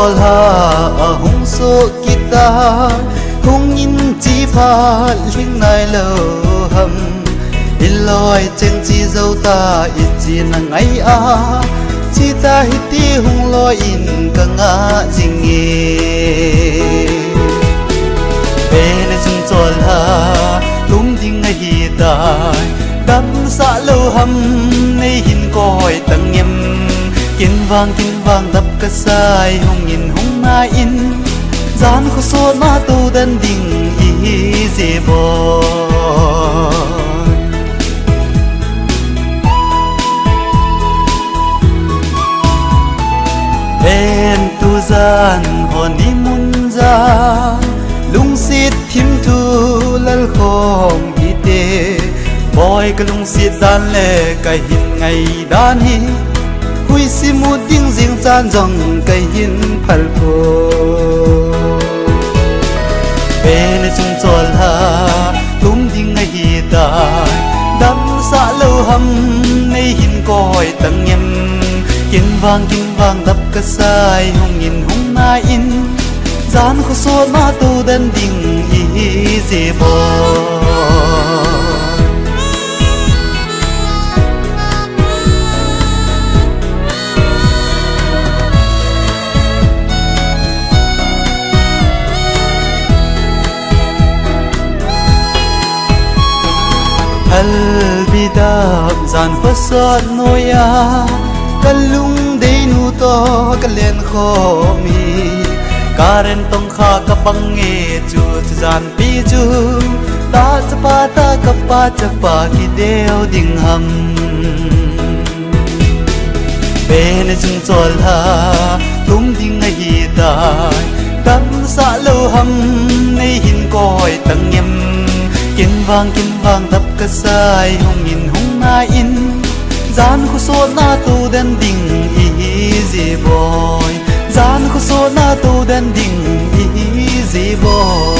chol ha a hung so kita hung in chi pha ling nai lo ham iloi cheng chi zo ta i chi na ngai a chi ta hi ti hung lo in ka nga jing e bên chung chol ha tum ding a hi ta đắm sa lâu hầm nay hin coi tầng em kinh vang đập cả sai hung in hung na in gian khó số na tu đan ding i dễ bo bên tu gian hồn đi mun ra lung xịt thím thu lal khom hi te boy ka lung xịt dan le ka hin ngày dan hi hui si mu ding jing chan jong ka hin phal pho bên chung chol ha tum ding ngày hi ta đắm sa lâu hầm nay hin coi tầng em kinh vang đập cả sai hung in hung na in gian khó số na tu đan ding i dễ bo alvida gian fasat noya kalung de nu to kalen kho mi karen tong kha kapange chu gian pi chu ta chapa ki deu ding ham bên chung chol ha tum ding a hi ta tam sa lâu ham nay hin coi tang em kinh vang đập cả sai hung in hung na in gian khó số na tu đan ding i dễ boy gian khó số na tu đan ding i dễ boy